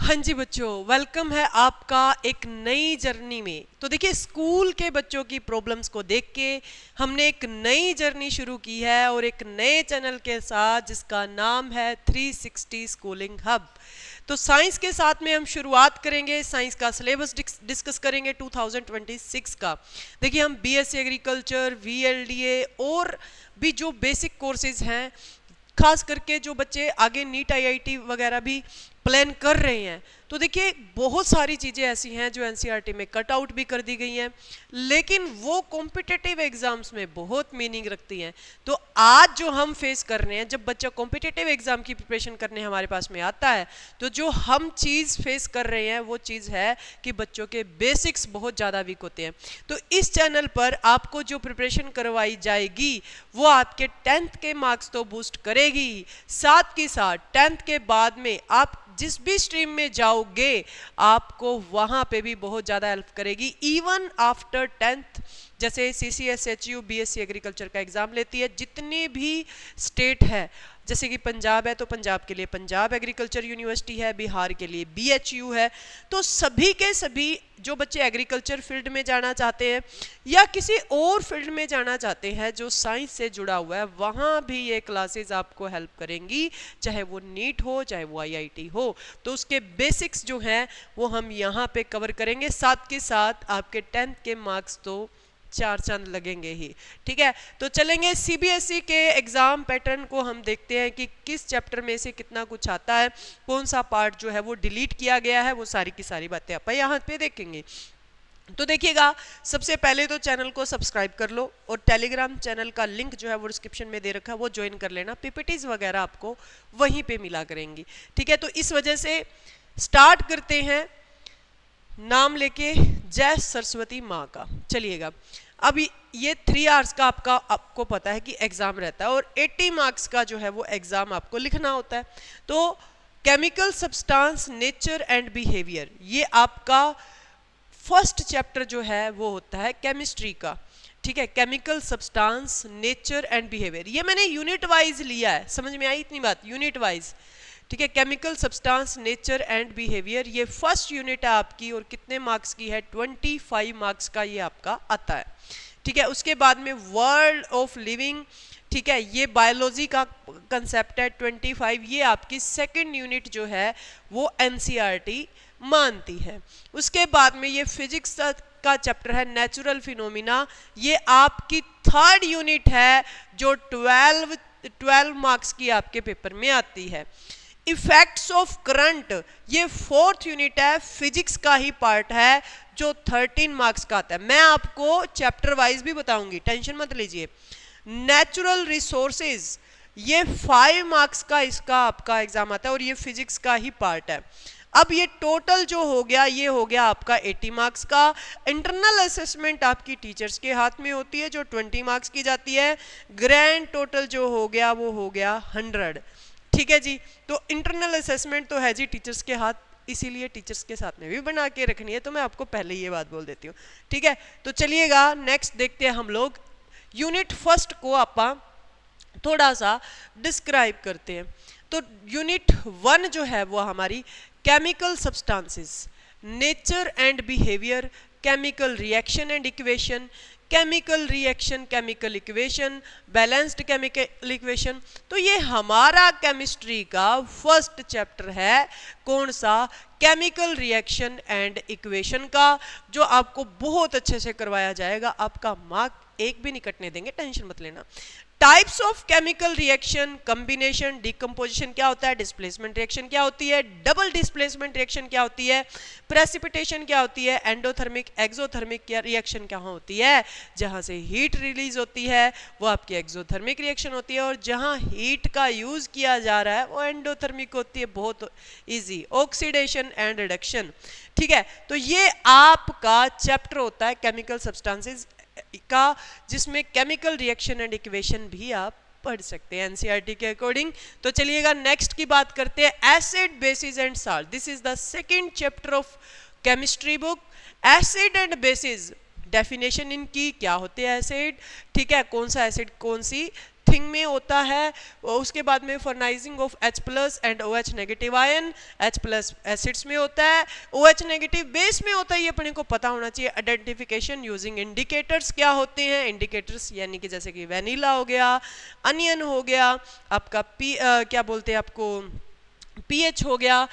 हाँ जी बच्चों, वेलकम है आपका एक नई जर्नी में। तो देखिए, स्कूल के बच्चों की प्रॉब्लम्स को देख के हमने एक नई जर्नी शुरू की है और एक नए चैनल के साथ जिसका नाम है 360 स्कूलिंग हब। तो साइंस के साथ में हम शुरुआत करेंगे, साइंस का सिलेबस डिस्कस करेंगे 2026 का। देखिए, हम बीएससी एग्रीकल्चर, वीएलडीए और भी जो बेसिक कोर्सेज हैं, खास करके जो बच्चे आगे नीट आईआईटी वगैरह भी प्लान कर रहे हैं, तो देखिए बहुत सारी चीज़ें ऐसी हैं जो एनसीईआरटी में कट आउट भी कर दी गई हैं, लेकिन वो कॉम्पिटिटिव एग्जाम्स में बहुत मीनिंग रखती हैं। तो आज जो हम फेस कर रहे हैं, जब बच्चा कॉम्पिटिटिव एग्जाम की प्रिपरेशन करने हमारे पास में आता है, तो जो हम चीज़ फेस कर रहे हैं वो चीज़ है कि बच्चों के बेसिक्स बहुत ज़्यादा वीक होते हैं। तो इस चैनल पर आपको जो प्रिपरेशन करवाई जाएगी वो आपके 10th के मार्क्स तो बूस्ट करेगी, साथ ही साथ 10th के बाद में आप जिस भी स्ट्रीम में जाओगे आपको वहां पे भी बहुत ज़्यादा हेल्प करेगी। इवन आफ्टर 10th, जैसे CCSHU बीएससी एग्रीकल्चर का एग्ज़ाम लेती है, जितने भी स्टेट है, जैसे कि पंजाब है तो पंजाब के लिए पंजाब एग्रीकल्चर यूनिवर्सिटी है, बिहार के लिए BHU है। तो सभी के सभी जो बच्चे एग्रीकल्चर फील्ड में जाना चाहते हैं या किसी और फील्ड में जाना चाहते हैं जो साइंस से जुड़ा हुआ है, वहाँ भी ये क्लासेस आपको हेल्प करेंगी, चाहे वो नीट हो चाहे वो आईआईटी हो। तो उसके बेसिक्स जो हैं वो हम यहाँ पे कवर करेंगे, साथ के साथ आपके 10th के मार्क्स तो चार चांद लगेंगे ही। ठीक है, तो चलेंगे सीबीएसई के एग्जाम पैटर्न को हम देखते हैं कि किस चैप्टर में से कितना कुछ आता है, कौन सा पार्ट जो है वो डिलीट किया गया है, वो सारी की सारी बातें आप यहाँ पे देखेंगे। तो देखिएगा, सबसे पहले तो चैनल को सब्सक्राइब कर लो और टेलीग्राम चैनल का लिंक जो है वो डिस्क्रिप्शन में दे रखा है, वो ज्वाइन कर लेना। पीपीटीज वगैरह आपको वहीं पे मिला करेंगी। ठीक है, तो इस वजह से स्टार्ट करते हैं नाम लेके जय सरस्वती माँ का। चलिएगा, अब ये 3 आवर्स का आपको पता है कि एग्जाम रहता है और 80 मार्क्स का जो है वो एग्जाम आपको लिखना होता है। तो chemical substance, nature and behaviour, ये आपका फर्स्ट चैप्टर जो है वो होता है केमिस्ट्री का। ठीक है, chemical substance, nature and behaviour, ये मैंने यूनिट वाइज लिया है, समझ में आई इतनी बात, यूनिट वाइज। ठीक है, chemical substance, nature and behaviour, ये फर्स्ट यूनिट है आपकी और कितने मार्क्स की है, 25 मार्क्स का ये आपका आता है। ठीक है, उसके बाद में वर्ल्ड ऑफ लिविंग, ठीक है, ये बायोलॉजी का कंसेप्ट है 25, ये आपकी सेकंड यूनिट जो है वो एनसीईआरटी मानती है। उसके बाद में ये फिजिक्स का चैप्टर है नेचुरल फिनोमिना, ये आपकी थर्ड यूनिट है जो 12 मार्क्स की आपके पेपर में आती है। इफेक्ट्स ऑफ करंट, ये फोर्थ यूनिट है, फिजिक्स का ही पार्ट है जो 13 मार्क्स का आता है। मैं आपको चैप्टर वाइज भी बताऊंगी, टेंशन मत लीजिए। नेचुरल रिसोर्सेज, ये 5 मार्क्स का इसका आपका एग्जाम आता है और ये फिजिक्स का ही पार्ट है। अब ये टोटल जो हो गया ये हो गया आपका 80 मार्क्स का। इंटरनल असेसमेंट आपकी टीचर्स के हाथ में होती है जो 20 मार्क्स की जाती है। ग्रैंड टोटल जो हो गया वो हो गया 100। ठीक है जी, तो इंटरनल असेसमेंट तो है जी टीचर्स के हाथ, इसीलिए टीचर्स के साथ में भी बना के रखनी है, तो मैं आपको पहले ये बात बोल देती हूँ। ठीक है, तो चलिएगा नेक्स्ट देखते हैं हम लोग यूनिट फर्स्ट को आपा थोड़ा सा डिस्क्राइब करते हैं। तो यूनिट 1 जो है वो हमारी chemical substances, nature and behaviour, chemical reaction and equation, chemical reaction, chemical equation, balanced chemical equation. तो ये हमारा केमिस्ट्री का फर्स्ट चैप्टर है, कौन सा, केमिकल रिएक्शन एंड इक्वेशन का, जो आपको बहुत अच्छे से करवाया जाएगा। आपका मार्क एक भी नहीं कटने देंगे, टेंशन मत लेना। Types of chemical reaction, combination, decomposition क्या होता है, डिस्प्लेसमेंट रिएक्शन क्या होती है, डबल डिस्प्लेसमेंट रिएक्शन क्या होती है, प्रेसिपिटेशन क्या होती है, एंडोथर्मिक एक्सोथर्मिक रिएक्शन क्या होती है। जहां से हीट रिलीज होती है वो आपकी एक्सोथर्मिक रिएक्शन होती है और जहां हीट का यूज किया जा रहा है वो एंडोथर्मिक होती है। बहुत इजी, ऑक्सीडेशन एंड रिडक्शन। ठीक है, तो ये आपका चैप्टर होता है केमिकल सब्सटेंसेस का, जिसमें केमिकल रिएक्शन एंड इक्वेशन भी आप पढ़ सकते हैं एनसीईआरटी के अकॉर्डिंग। तो चलिएगा नेक्स्ट की बात करते हैं, acid, basis and salt. This is the second chapter of chemistry book. Acid and bases, definition इनकी क्या होते हैं एसिड, ठीक है, कौन सा एसिड कौन सी थिंग में होता है। उसके बाद में फर्नाइजिंग of H+ and OH negative ion, H+ acids में होता है, OH नेगेटिव बेस में होता है। ये अपने को पता होना चाहिए। आइडेंटिफिकेशन यूजिंग इंडिकेटर्स क्या होते हैं, इंडिकेटर्स यानी कि जैसे कि वेनिला हो गया, अनियन हो गया, आपका क्या बोलते हैं आपको pH हो गया,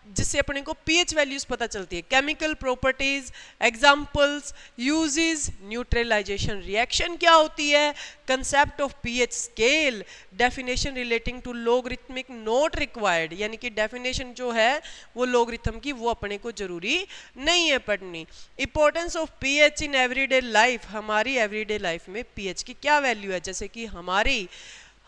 जिससे अपने को pH वैल्यूज पता चलती है। Chemical properties, examples, uses, neutralisation reaction क्या होती है, concept of pH scale, definition relating to logarithmic not required, यानी कि डेफिनेशन जो है वो लॉगरिथम की वो अपने को जरूरी नहीं है पढ़नी। Importance of pH in everyday life, हमारी एवरीडे लाइफ में pH की क्या वैल्यू है, जैसे कि हमारी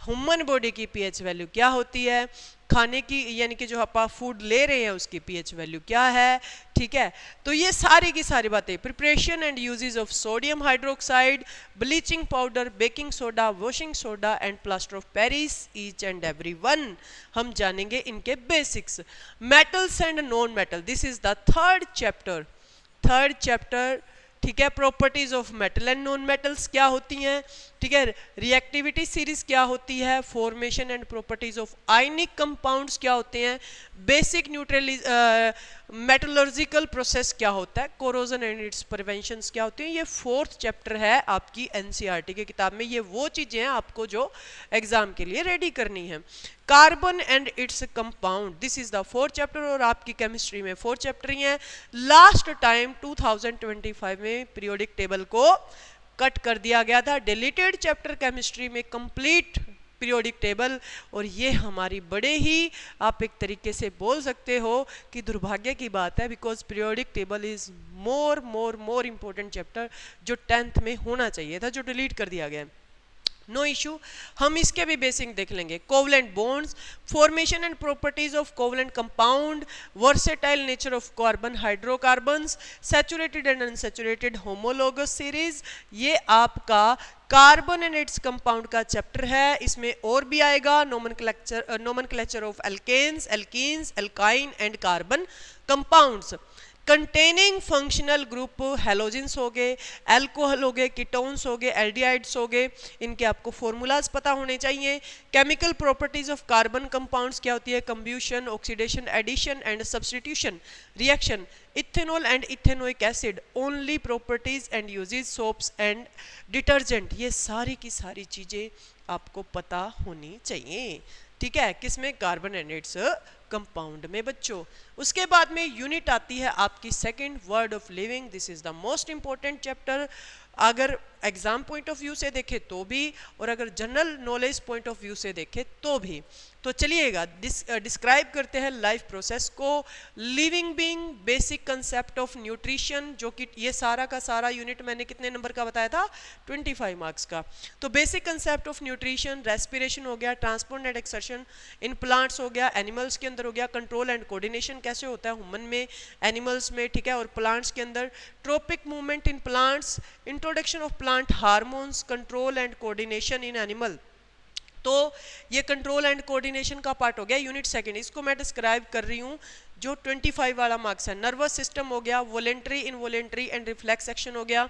ह्यूमन बॉडी की pH वैल्यू क्या होती है, खाने की यानी कि जो आप फूड ले रहे हैं उसकी pH वैल्यू क्या है, ठीक है। तो ये सारी की सारी बातें, preparation and uses of sodium hydroxide, bleaching powder, baking soda, washing soda and plaster of Paris, each and every one हम जानेंगे इनके basics. Metals and non metal, this is the third chapter, ठीक है। Properties of metal and non metals क्या होती हैं, ठीक है। रिएक्टिविटी सीरीज क्या होती है, formation and properties of ionic compounds क्या होते हैं, बेसिक मेटलर्जिकल प्रोसेस क्या होता है, कोरोजन एंड इट्स प्रिवेंशंस क्या होती हैं। ये फोर्थ चैप्टर है आपकी एनसीईआरटी की किताब में। ये वो चीजें हैं आपको जो एग्जाम के लिए रेडी करनी है। Carbon and its compound, this is the fourth chapter, और आपकी केमिस्ट्री में फोर्थ चैप्टर ही है। लास्ट टाइम 2025 में पीरियोडिक टेबल को कट कर दिया गया था, डिलीटेड चैप्टर केमिस्ट्री में कंप्लीट पीरियोडिक टेबल, और ये हमारी बड़े ही आप एक तरीके से बोल सकते हो कि दुर्भाग्य की बात है, because periodic table is more important chapter जो 10th में होना चाहिए था, जो डिलीट कर दिया गया है। नो इशू, हम इसके भी बेसिक देख लेंगे। Covalent bonds, formation and properties of covalent compound, versatile nature of carbon hydrocarbons, saturated and unsaturated homologous series, ये आपका कार्बन एंड इट्स कंपाउंड का चैप्टर है। इसमें और भी आएगा nomenclature of alkanes, alkenes, alkyne and carbon compounds. Containing functional group, halogens हो गए, एल्कोहल हो गए, कीटोन्स हो गए, एल्डिहाइड्स हो गए, इनके आपको फॉर्मूलाज पता होने चाहिए। Chemical properties of carbon compounds क्या होती है, combustion, oxidation, addition and substitution reaction, ethanol and ethanoic acid, only properties and uses, soaps and detergent, ये सारी की सारी चीजें आपको पता होनी चाहिए, ठीक है। किसमें, कार्बन एंड इट्स कंपाउंड में बच्चों। उसके बाद में यूनिट आती है आपकी second, word of living, this is the most important chapter. अगर एग्जाम पॉइंट ऑफ व्यू से देखें तो भी, और अगर general knowledge point of view से देखें तो भी। तो चलिएगा डिस्क्राइब करते हैं लाइफ प्रोसेस को। Living being, basic concept of nutrition, जो कि ये सारा का सारा यूनिट मैंने कितने नंबर का बताया था, 25 मार्क्स का। तो basic concept of nutrition, respiration हो गया, transport and exertion in plants हो गया, एनिमल्स के अंदर हो गया, कंट्रोल एंड कोऑर्डिनेशन कैसे होता है ह्यूमन में, एनिमल्स में, ठीक है, और प्लांट्स के अंदर, trophic movement in plants, introduction of plant hormones, control and coordination in animal. तो ये कंट्रोल एंड कोऑर्डिनेशन का पार्ट हो गया यूनिट सेकंड। इसको मैं डिस्क्राइब कर रही हूँ जो 25 वाला मार्क्स है। नर्वस सिस्टम हो गया, voluntary, involuntary and reflex action हो गया,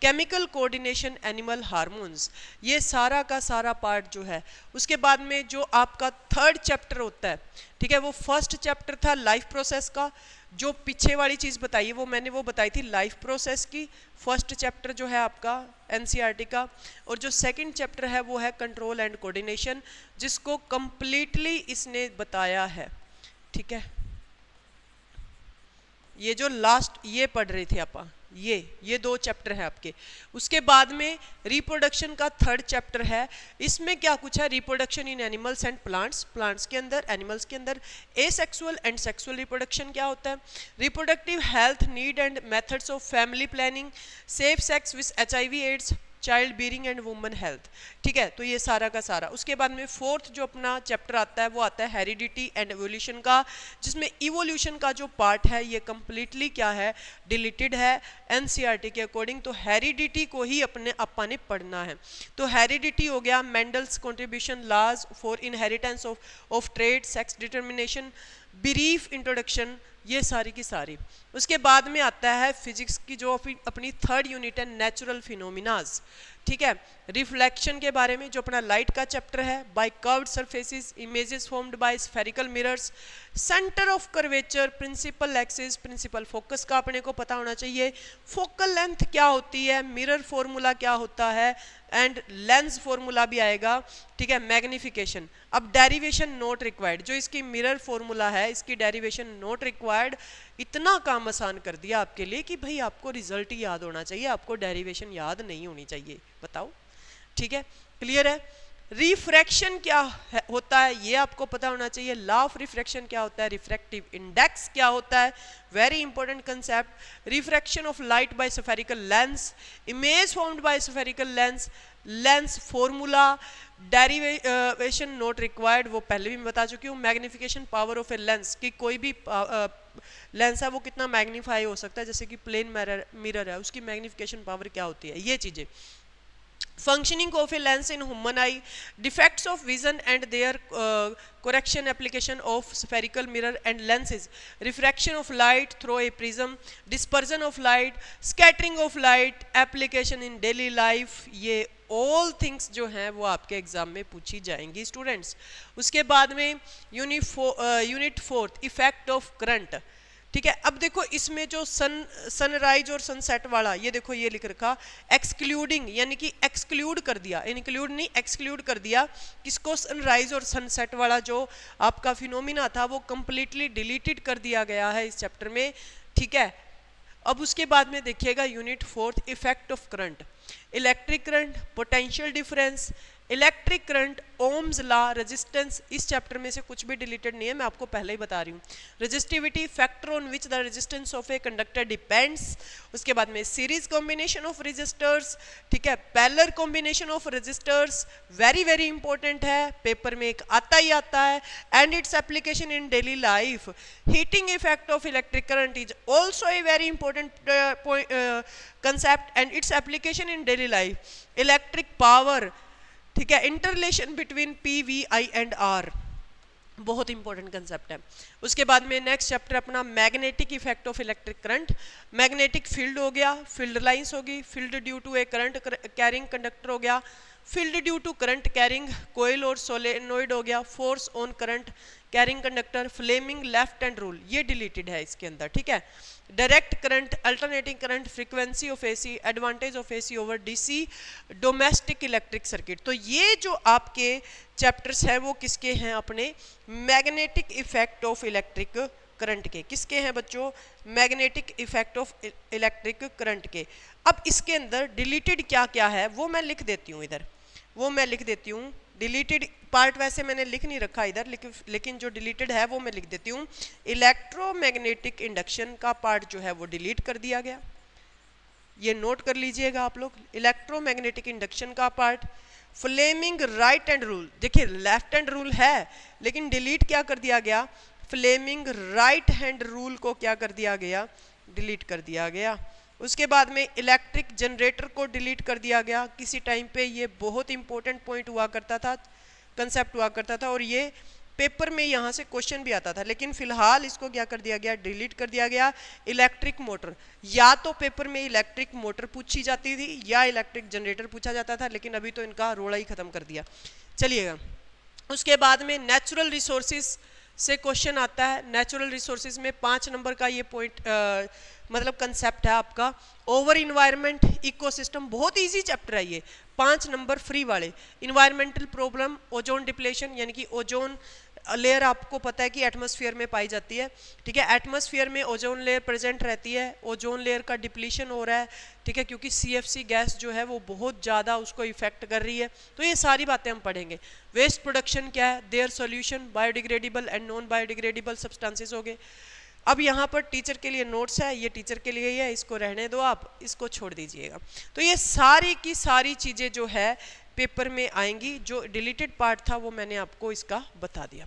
केमिकल कोऑर्डिनेशन, एनिमल हार्मोन्स, ये सारा का सारा पार्ट जो है। उसके बाद में जो आपका थर्ड चैप्टर होता है, ठीक है, वो फर्स्ट चैप्टर था लाइफ प्रोसेस का। जो पीछे वाली चीज़ बताई है वो मैंने वो बताई थी लाइफ प्रोसेस की, फर्स्ट चैप्टर जो है आपका एनसीईआरटी का। और जो सेकंड चैप्टर है वो है कंट्रोल एंड कोऑर्डिनेशन, जिसको कंप्लीटली इसने बताया है, ठीक है। ये जो लास्ट ये पढ़ रहे थे आप, ये 2 चैप्टर है आपके। उसके बाद में रिप्रोडक्शन का थर्ड चैप्टर है। इसमें क्या कुछ है, reproduction in animals and plants, plants के अंदर, एनिमल्स के अंदर, एसेक्सुअल एंड सेक्सुअल रिप्रोडक्शन क्या होता है, reproductive health need and methods of family planning, safe sex with HIV AIDS, child bearing and woman health, ठीक है। तो ये सारा का सारा। उसके बाद में फोर्थ जो अपना चैप्टर आता है वो आता है हेरिडिटी एंड एवोल्यूशन का, जिसमें इवोल्यूशन का जो पार्ट है ये कंप्लीटली क्या है, डिलीटेड है एनसीईआरटी के अकॉर्डिंग। तो हेरिडिटी को ही अपन ने पढ़ना है। तो हेरिडिटी हो गया, मेंडल्स कंट्रीब्यूशन, लाज for inheritance of trade, sex determination, brief introduction, ये सारी की सारी। उसके बाद में आता है फिजिक्स की जो अपनी थर्ड यूनिट है, नेचुरल फिनोमिनाज, ठीक है। रिफ्लेक्शन के बारे में जो अपना लाइट का चैप्टर है, by curved surfaces, images formed by spherical mirrors, centre of curvature, principal axis, principal focus का अपने को पता होना चाहिए, फोकल लेंथ क्या होती है, मिरर फॉर्मूला क्या होता है, एंड लेंस फॉर्मूला भी आएगा, ठीक है। मैग्निफिकेशन, अब डेरिवेशन नॉट रिक्वायर्ड, जो इसकी मिरर फॉर्मूला है इसकी डेरिवेशन नॉट रिक्वायर्ड, इतना काम आसान कर दिया आपके लिए कि भाई आपको रिजल्ट ही याद होना चाहिए, आपको डेरिवेशन याद नहीं होनी चाहिए। बताओ, ठीक है, क्लियर है। रिफ्रैक्शन क्या होता है ये आपको पता होना चाहिए, लॉ ऑफ रिफ्रैक्शन क्या होता है, रिफ्रैक्टिव इंडेक्स क्या होता है, very important concept, refraction of light by spherical lens, image formed by spherical lens, lens formula, derivation not required, वो पहले भी मैं बता चुकी हूँ, magnification power of a lens, कि कोई भी लेंस है वो कितना मैग्नीफाई हो सकता है, जैसे कि प्लेन मिरर है उसकी मैग्निफिकेशन पावर क्या होती है, ये चीज़ें। functioning of a lens in human eye, defects of vision and their correction, application of spherical mirror and lenses, refraction of light through a prism, dispersion of light, scattering of light, application in daily life, ये all things जो हैं वो आपके exam में पूछी जाएंगी students. उसके बाद में unit fourth, effect of current, ठीक है। अब देखो इसमें जो सनराइज और सनसेट वाला, ये देखो ये लिख रखा एक्सक्लूडिंग, यानी कि एक्सक्लूड कर दिया, इंक्लूड नहीं एक्सक्लूड कर दिया किसको, सनराइज और सनसेट वाला जो आपका फिनोमिना था वो कंप्लीटली डिलीटेड कर दिया गया है इस चैप्टर में, ठीक है। अब उसके बाद में देखिएगा unit fourth, effect of current, electric current, potential difference, electric current, Ohm's law, resistance, इस चैप्टर में से कुछ भी डिलीटेड नहीं है, मैं आपको पहले ही बता रही हूँ। Resistivity, factor on which the resistance of a conductor depends, उसके बाद में सीरीज कॉम्बिनेशन ऑफ रेजिस्टर्स, ठीक है, parallel combination of resistors, very very important है, पेपर में एक आता ही आता है, and its application in daily life, heating effect of electric current is also a very important concept and its application in daily life, electric power, ठीक है, interrelation between P V I and R, बहुत important concept है। उसके बाद में next chapter अपना magnetic effect of electric current, magnetic field हो गया, फील्ड लाइंस होगी, field due to a current carrying conductor हो गया, field due to current carrying coil और सोलेनोइड हो गया, force on current carrying conductor, Fleming left hand rule, ये deleted है इसके अंदर, ठीक है। Direct current, alternating current, frequency of AC, advantage of AC over DC, domestic electric circuit. तो ये जो आपके चैप्टर्स हैं वो किसके हैं, अपने magnetic effect of electric current के, किसके हैं बच्चों, magnetic effect of electric current के। अब इसके अंदर डिलीटेड क्या क्या है वो मैं लिख देती हूँ इधर, वो मैं लिख देती हूँ, डिलीटेड पार्ट वैसे मैंने लिख नहीं रखा इधर, लेकिन जो डिलीटेड है वो मैं लिख देती हूँ। इलेक्ट्रोमैग्नेटिक इंडक्शन का पार्ट जो है वो डिलीट कर दिया गया, ये नोट कर लीजिएगा आप लोग, इलेक्ट्रोमैग्नेटिक इंडक्शन का part. Fleming right hand rule, देखिए लेफ्ट हैंड रूल है लेकिन डिलीट क्या कर दिया गया, फ्लेमिंग राइट हैंड रूल को क्या कर दिया गया, डिलीट कर दिया गया। उसके बाद में इलेक्ट्रिक जनरेटर को डिलीट कर दिया गया, किसी टाइम पे ये बहुत इंपॉर्टेंट पॉइंट हुआ करता था, कंसेप्ट हुआ करता था, और ये पेपर में यहाँ से क्वेश्चन भी आता था, लेकिन फिलहाल इसको क्या कर दिया गया, डिलीट कर दिया गया। इलेक्ट्रिक मोटर, या तो पेपर में इलेक्ट्रिक मोटर पूछी जाती थी या इलेक्ट्रिक जनरेटर पूछा जाता था, लेकिन अभी तो इनका रोड़ा ही खत्म कर दिया। चलिएगा, उसके बाद में नेचुरल रिसोर्सेज से क्वेश्चन आता है। नेचुरल रिसोर्सेज में 5 नंबर का ये पॉइंट मतलब कंसेप्ट है आपका, ओवर इन्वायरमेंट इकोसिस्टम, बहुत इजी चैप्टर है ये, 5 नंबर फ्री वाले। इन्वायरमेंटल प्रॉब्लम, ओजोन डिप्लेशन, यानी कि ओजोन लेयर आपको पता है कि एटमॉस्फेयर में पाई जाती है, ठीक है, एटमॉस्फेयर में ओजोन लेयर प्रेजेंट रहती है, ओजोन लेयर का डिप्लीशन हो रहा है, ठीक है, क्योंकि CFC गैस जो है वो बहुत ज़्यादा उसको इफेक्ट कर रही है, तो ये सारी बातें हम पढ़ेंगे। वेस्ट प्रोडक्शन क्या है, their solution, biodegradable and non biodegradable substances हो गए। अब यहाँ पर टीचर के लिए नोट्स है, ये टीचर के लिए ही है, इसको रहने दो, आप इसको छोड़ दीजिएगा। तो ये सारी की सारी चीज़ें जो है पेपर में आएंगी, जो डिलीटेड पार्ट था वो मैंने आपको इसका बता दिया।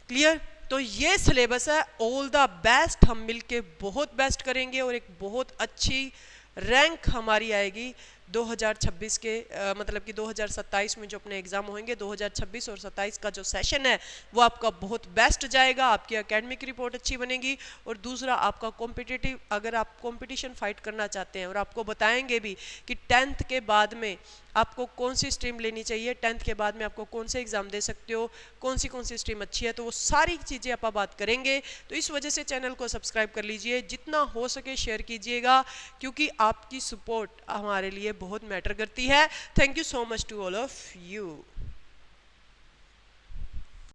क्लियर, तो ये सिलेबस है, ऑल द बेस्ट, हम मिलके बहुत बेस्ट करेंगे और एक बहुत अच्छी रैंक हमारी आएगी। 2026 के मतलब कि 2027 में जो अपने एग्ज़ाम होंगे, 2026 और 27 का जो सेशन है वो आपका बहुत बेस्ट जाएगा, आपकी एकेडमिक रिपोर्ट अच्छी बनेगी। और दूसरा आपका कॉम्पिटिटिव, अगर आप कंपटीशन फाइट करना चाहते हैं, और आपको बताएंगे भी कि 10th के बाद में आपको कौन सी स्ट्रीम लेनी चाहिए, 10th के बाद में आपको कौन से एग्ज़ाम दे सकते हो, कौन सी स्ट्रीम अच्छी है, तो वो सारी चीज़ें आप बात करेंगे। तो इस वजह से चैनल को सब्सक्राइब कर लीजिए, जितना हो सके शेयर कीजिएगा, क्योंकि आपकी सपोर्ट हमारे लिए बहुत मैटर करती है। Thank you so much to all of you.